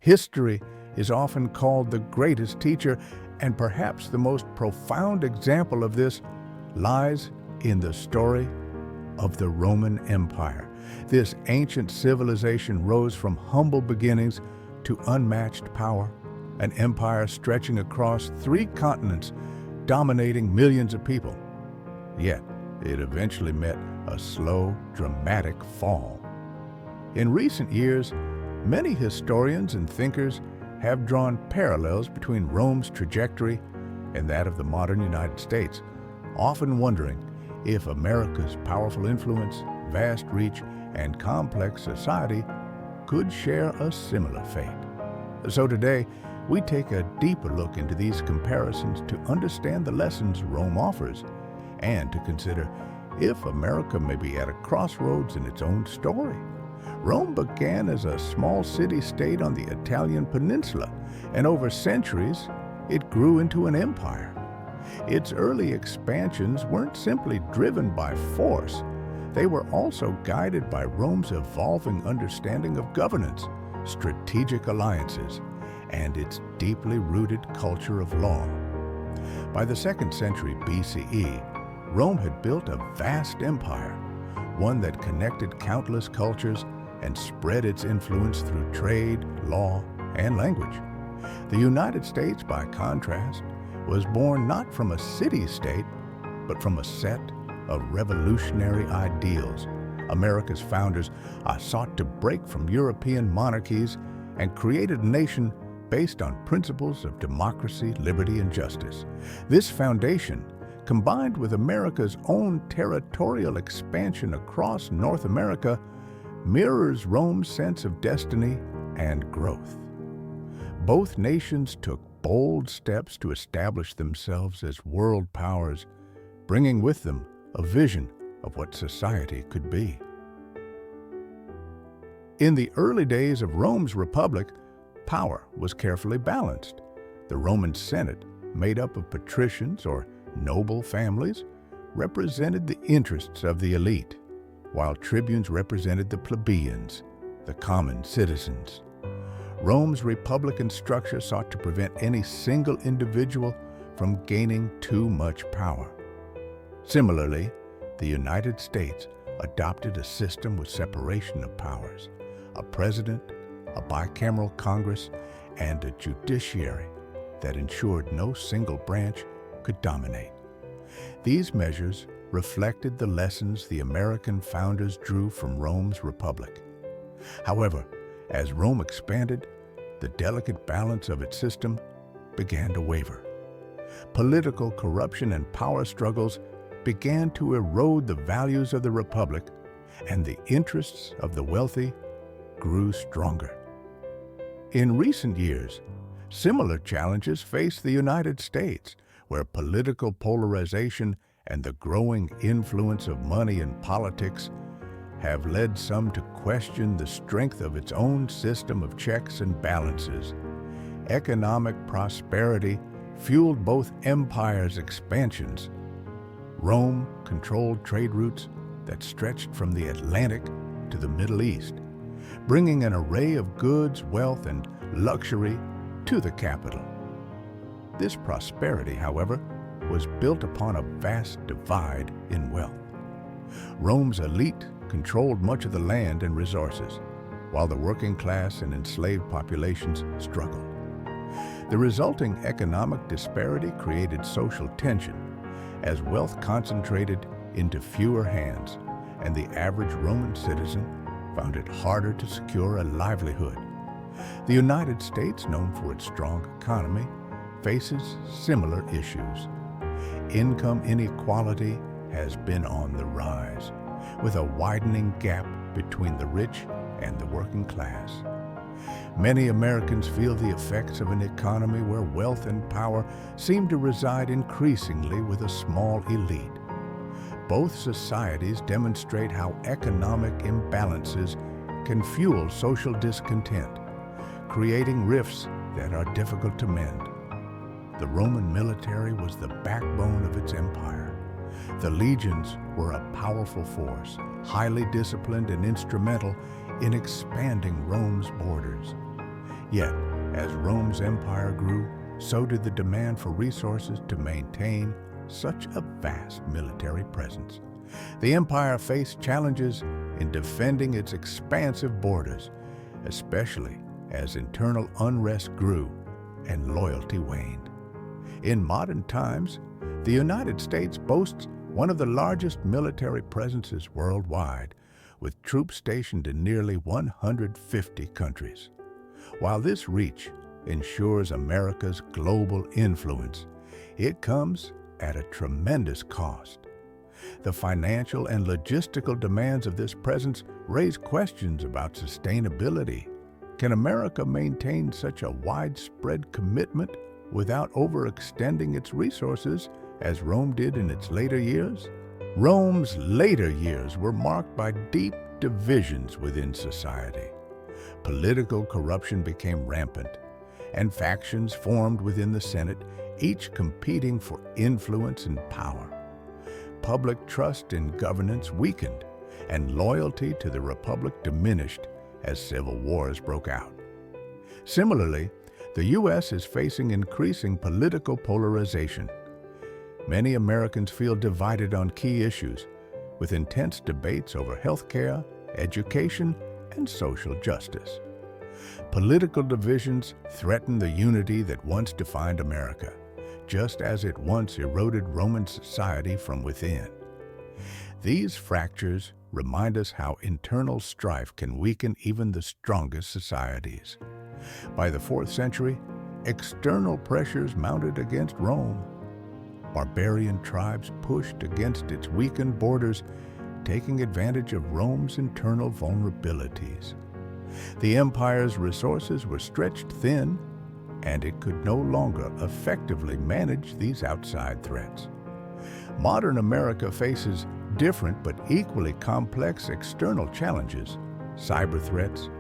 History is often called the greatest teacher, and perhaps the most profound example of this lies in the story of the Roman Empire. This ancient civilization rose from humble beginnings to unmatched power, an empire stretching across 3 continents, dominating millions of people. Yet, it eventually met a slow, dramatic fall. In recent years, many historians and thinkers have drawn parallels between Rome's trajectory and that of the modern United States, often wondering if America's powerful influence, vast reach, and complex society could share a similar fate. So today, we take a deeper look into these comparisons to understand the lessons Rome offers and to consider if America may be at a crossroads in its own story. Rome began as a small city-state on the Italian peninsula, and over centuries, it grew into an empire. Its early expansions weren't simply driven by force. They were also guided by Rome's evolving understanding of governance, strategic alliances, and its deeply rooted culture of law. By the 2nd century BCE, Rome had built a vast empire, one that connected countless cultures and spread its influence through trade, law, and language. The United States, by contrast, was born not from a city-state, but from a set of revolutionary ideals. America's founders sought to break from European monarchies and created a nation based on principles of democracy, liberty, and justice. This foundation, combined with America's own territorial expansion across North America, mirrors Rome's sense of destiny and growth. Both nations took bold steps to establish themselves as world powers, bringing with them a vision of what society could be. In the early days of Rome's republic, power was carefully balanced. The Roman Senate, made up of patricians or noble families, represented the interests of the elite, while tribunes represented the plebeians, the common citizens. Rome's republican structure sought to prevent any single individual from gaining too much power. Similarly, the United States adopted a system with separation of powers, a president, a bicameral Congress, and a judiciary that ensured no single branch could dominate. These measures reflected the lessons the American founders drew from Rome's republic. However, as Rome expanded, the delicate balance of its system began to waver. Political corruption and power struggles began to erode the values of the republic, and the interests of the wealthy grew stronger. In recent years, similar challenges face the United States, where political polarization and the growing influence of money in politics have led some to question the strength of its own system of checks and balances. Economic prosperity fueled both empires' expansions. Rome controlled trade routes that stretched from the Atlantic to the Middle East, bringing an array of goods, wealth, and luxury to the capital. This prosperity, however, was built upon a vast divide in wealth. Rome's elite controlled much of the land and resources, while the working class and enslaved populations struggled. The resulting economic disparity created social tension, as wealth concentrated into fewer hands, and the average Roman citizen found it harder to secure a livelihood. The United States, known for its strong economy, faces similar issues. Income inequality has been on the rise, with a widening gap between the rich and the working class. Many Americans feel the effects of an economy where wealth and power seem to reside increasingly with a small elite. Both societies demonstrate how economic imbalances can fuel social discontent, creating rifts that are difficult to mend. The Roman military was the backbone of its empire. The legions were a powerful force, highly disciplined and instrumental in expanding Rome's borders. Yet, as Rome's empire grew, so did the demand for resources to maintain such a vast military presence. The empire faced challenges in defending its expansive borders, especially as internal unrest grew and loyalty waned. In modern times, the United States boasts one of the largest military presences worldwide, with troops stationed in nearly 150 countries. While this reach ensures America's global influence, it comes at a tremendous cost. The financial and logistical demands of this presence raise questions about sustainability. Can America maintain such a widespread commitment without overextending its resources as Rome did in its later years? Rome's later years were marked by deep divisions within society. Political corruption became rampant, and factions formed within the Senate, each competing for influence and power. Public trust in governance weakened, and loyalty to the Republic diminished as civil wars broke out. Similarly, the U.S. is facing increasing political polarization. Many Americans feel divided on key issues, with intense debates over health care, education, and social justice. Political divisions threaten the unity that once defined America, just as it once eroded Roman society from within. These fractures remind us how internal strife can weaken even the strongest societies. By the 4th century, external pressures mounted against Rome. Barbarian tribes pushed against its weakened borders, taking advantage of Rome's internal vulnerabilities. The empire's resources were stretched thin, and it could no longer effectively manage these outside threats. Modern America faces different but equally complex external challenges: cyber threats,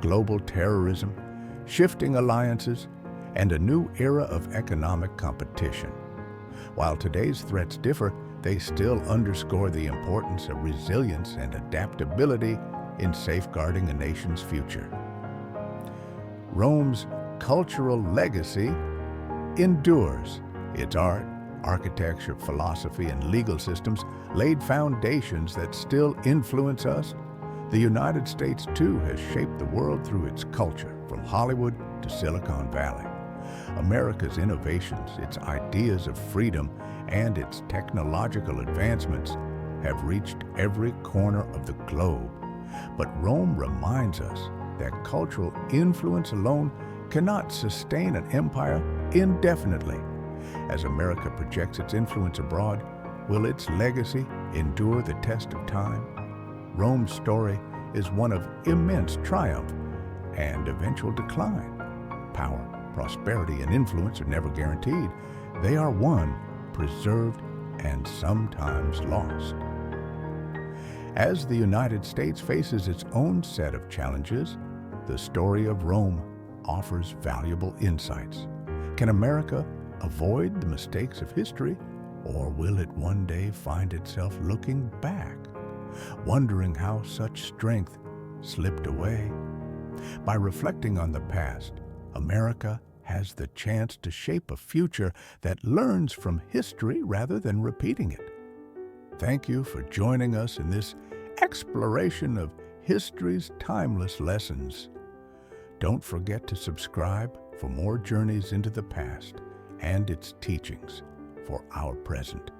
global terrorism, shifting alliances, and a new era of economic competition. While today's threats differ, they still underscore the importance of resilience and adaptability in safeguarding a nation's future. Rome's cultural legacy endures. Its art, architecture, philosophy, and legal systems laid foundations that still influence us. The United States, too, has shaped the world through its culture, from Hollywood to Silicon Valley. America's innovations, its ideas of freedom, and its technological advancements have reached every corner of the globe. But Rome reminds us that cultural influence alone cannot sustain an empire indefinitely. As America projects its influence abroad, will its legacy endure the test of time? Rome's story is one of immense triumph and eventual decline. Power, prosperity, and influence are never guaranteed. They are won, preserved, and sometimes lost. As the United States faces its own set of challenges, the story of Rome offers valuable insights. Can America avoid the mistakes of history, or will it one day find itself looking back, wondering how such strength slipped away? By reflecting on the past, America has the chance to shape a future that learns from history rather than repeating it. Thank you for joining us in this exploration of history's timeless lessons. Don't forget to subscribe for more journeys into the past and its teachings for our present.